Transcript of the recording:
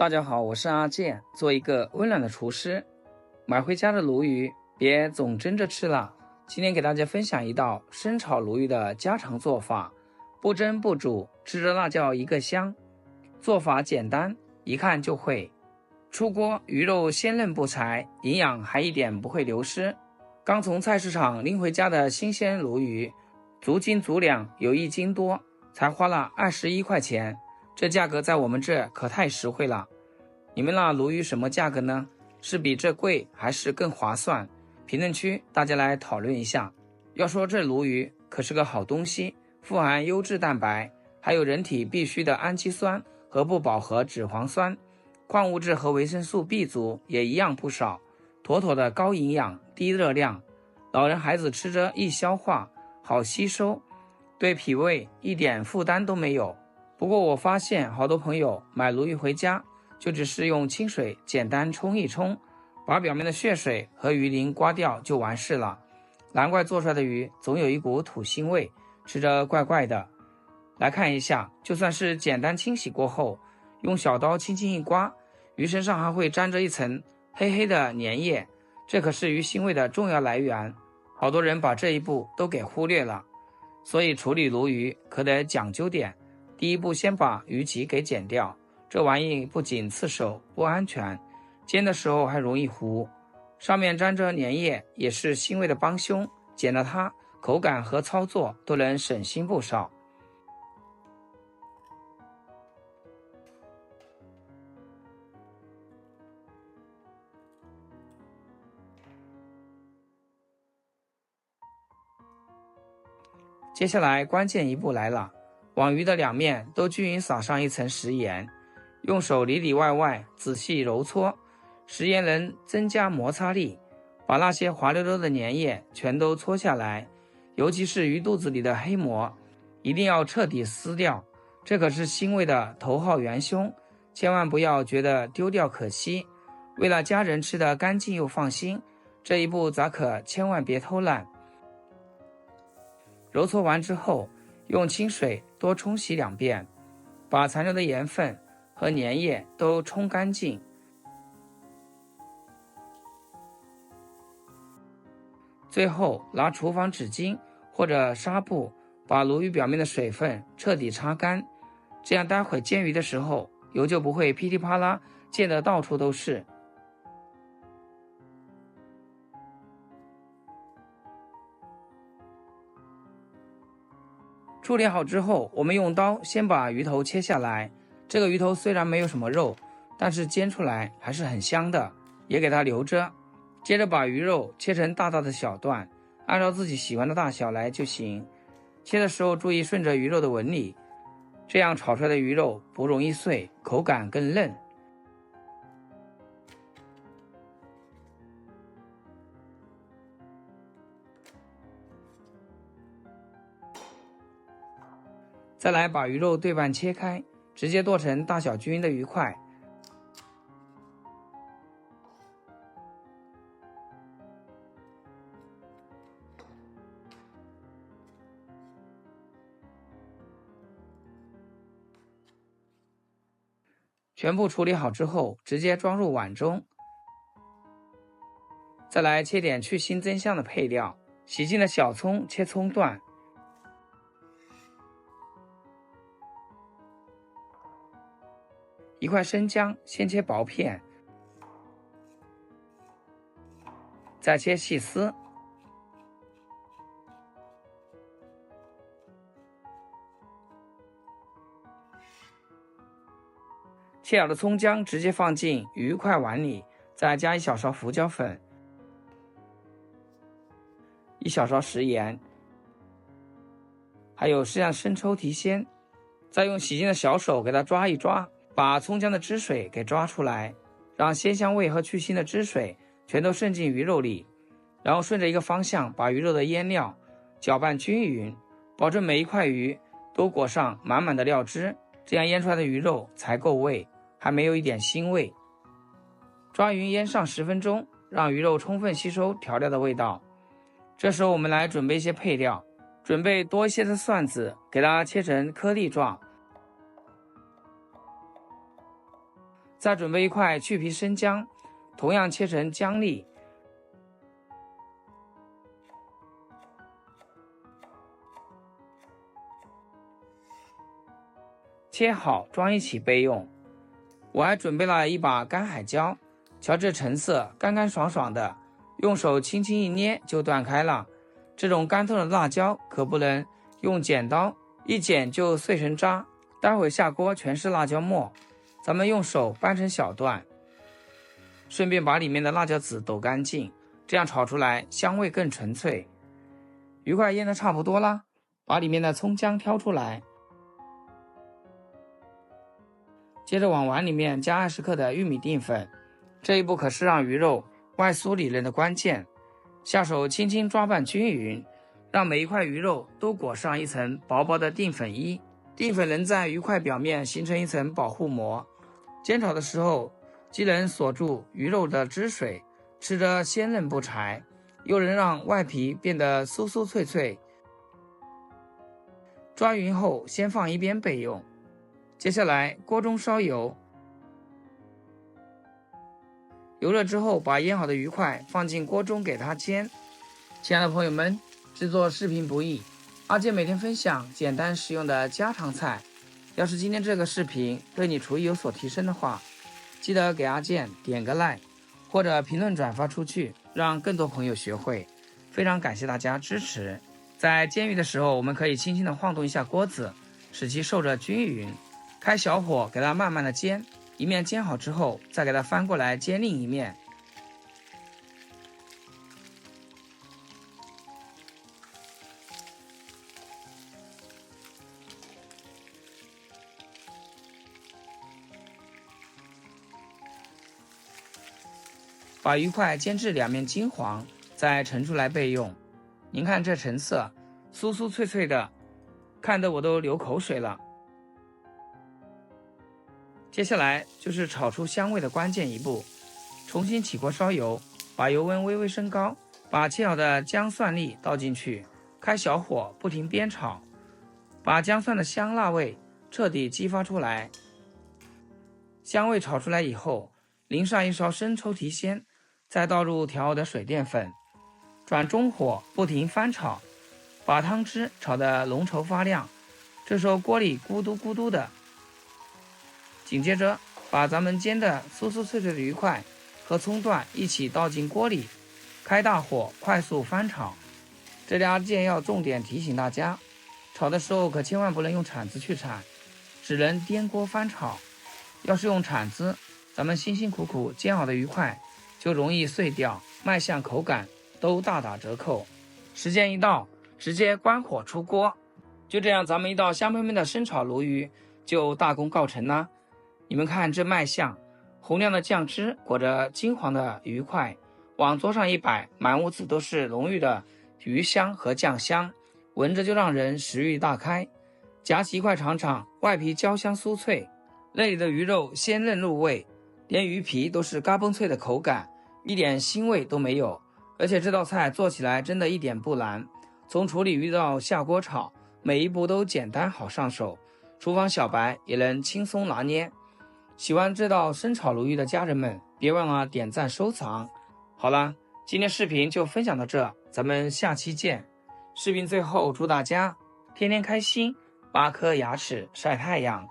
大家好，我是阿健，做一个温暖的厨师。买回家的鲈鱼别总蒸着吃了，今天给大家分享一道生炒鲈鱼的家常做法，不蒸不煮，吃着那叫一个香。做法简单，一看就会。出锅鱼肉鲜嫩不柴，营养还一点不会流失。刚从菜市场拎回家的新鲜鲈鱼，足斤足两，有1斤多，才花了21块钱。这价格在我们这可太实惠了。你们那鲈鱼什么价格呢？是比这贵还是更划算？评论区大家来讨论一下。要说这鲈鱼可是个好东西，富含优质蛋白，还有人体必需的氨基酸和不饱和脂肪酸，矿物质和维生素 B 族也一样不少，妥妥的高营养低热量，老人孩子吃着易消化，好吸收，对脾胃一点负担都没有。不过我发现好多朋友买鲈鱼回家就只是用清水简单冲一冲，把表面的血水和鱼鳞刮掉就完事了，难怪做出来的鱼总有一股土腥味，吃着怪怪的。来看一下，就算是简单清洗过后，用小刀轻轻一刮，鱼身上还会沾着一层黑黑的粘液，这可是鱼腥味的重要来源，好多人把这一步都给忽略了。所以处理鲈鱼可得讲究点，第一步先把鱼鳍给剪掉，这玩意不仅刺手不安全，煎的时候还容易糊，上面沾着粘液也是腥味的帮凶，剪了它口感和操作都能省心不少。接下来关键一步来了，往鱼的两面都均匀撒上一层食盐，用手里里外外仔细揉搓，食盐能增加摩擦力，把那些滑溜溜的粘液全都搓下来，尤其是鱼肚子里的黑膜，一定要彻底撕掉，这可是腥味的头号元凶，千万不要觉得丢掉可惜。为了家人吃得干净又放心，这一步咱可千万别偷懒。揉搓完之后，用清水多冲洗2遍，把残留的盐分和粘液都冲干净。最后拿厨房纸巾或者纱布把鲈鱼表面的水分彻底擦干，这样待会煎鱼的时候油就不会噼里啪啦溅得到处都是。处理好之后，我们用刀先把鱼头切下来，这个鱼头虽然没有什么肉，但是煎出来还是很香的，也给它留着。接着把鱼肉切成大大的小段，按照自己喜欢的大小来就行。切的时候注意顺着鱼肉的纹理，这样炒出来的鱼肉不容易碎，口感更嫩。再来把鱼肉对半切开，直接剁成大小均匀的鱼块。全部处理好之后，直接装入碗中。再来切点去腥增香的配料，洗净的小葱切葱段，一块生姜先切薄片，再切细丝，切好的葱姜直接放进鱼块碗里，再加1小勺胡椒粉，1小勺食盐，还有适量生抽提鲜，再用洗净的小手给它抓一抓，把葱姜的汁水给抓出来，让鲜香味和去腥的汁水全都渗进鱼肉里，然后顺着一个方向把鱼肉的腌料搅拌均匀，保证每一块鱼都裹上满满的料汁，这样腌出来的鱼肉才够味，还没有一点腥味。抓匀腌上10分钟，让鱼肉充分吸收调料的味道。这时候我们来准备一些配料，准备多一些的蒜子，给它切成颗粒状，再准备一块去皮生姜，同样切成姜粒，切好装一起备用。我还准备了一把干海椒，瞧这成色干干爽爽的，用手轻轻一捏就断开了。这种干透的辣椒可不能用剪刀一剪就碎成渣，待会下锅全是辣椒末，咱们用手掰成小段，顺便把里面的辣椒籽抖干净，这样炒出来香味更纯粹。鱼块腌得差不多了，把里面的葱姜挑出来，接着往碗里面加20克的玉米淀粉，这一步可是让鱼肉外酥里嫩的关键。下手轻轻抓拌均匀，让每一块鱼肉都裹上一层薄薄的淀粉衣，淀粉能在鱼块表面形成一层保护膜，煎炒的时候既能锁住鱼肉的汁水，吃着鲜嫩不柴，又能让外皮变得酥酥脆脆。抓匀后先放一边备用。接下来锅中烧油，油热之后把腌好的鱼块放进锅中给它煎。亲爱的朋友们，制作视频不易，阿健每天分享简单实用的家常菜。要是今天这个视频对你厨艺有所提升的话，记得给阿健点个 like 或者评论转发出去，让更多朋友学会。非常感谢大家支持。在煎鱼的时候，我们可以轻轻地晃动一下锅子，使其受热均匀。开小火给它慢慢的煎，一面煎好之后再给它翻过来煎另一面。把鱼块煎至两面金黄，再盛出来备用。您看这成色酥酥脆脆的，看得我都流口水了。接下来就是炒出香味的关键一步，重新起锅烧油，把油温微微升高，把切好的姜蒜粒倒进去，开小火不停煸炒，把姜蒜的香辣味彻底激发出来。香味炒出来以后，淋上一勺生抽提鲜，再倒入调好的水淀粉，转中火不停翻炒，把汤汁炒得浓稠发亮。这时候锅里咕嘟咕嘟的，紧接着把咱们煎的酥酥脆脆的鱼块和葱段一起倒进锅里，开大火快速翻炒。这里阿健要重点提醒大家，炒的时候可千万不能用铲子去铲，只能颠锅翻炒。要是用铲子，咱们辛辛苦苦煎好的鱼块就容易碎掉，卖相口感都大打折扣。时间一到，直接关火出锅。就这样，咱们一道香喷喷的生炒鲈鱼就大功告成啦。你们看这卖相，红亮的酱汁裹着金黄的鱼块，往桌上一摆，满屋子都是浓郁的鱼香和酱香，闻着就让人食欲大开。夹起一块尝尝，外皮焦香酥脆，内里的鱼肉鲜嫩入味，连鱼皮都是嘎嘣脆的口感，一点腥味都没有。而且这道菜做起来真的一点不难，从处理鱼到下锅炒，每一步都简单好上手，厨房小白也能轻松拿捏。喜欢这道生炒鲈鱼的家人们，别忘了点赞收藏。好了，今天视频就分享到这，咱们下期见。视频最后祝大家天天开心，8颗牙齿晒太阳。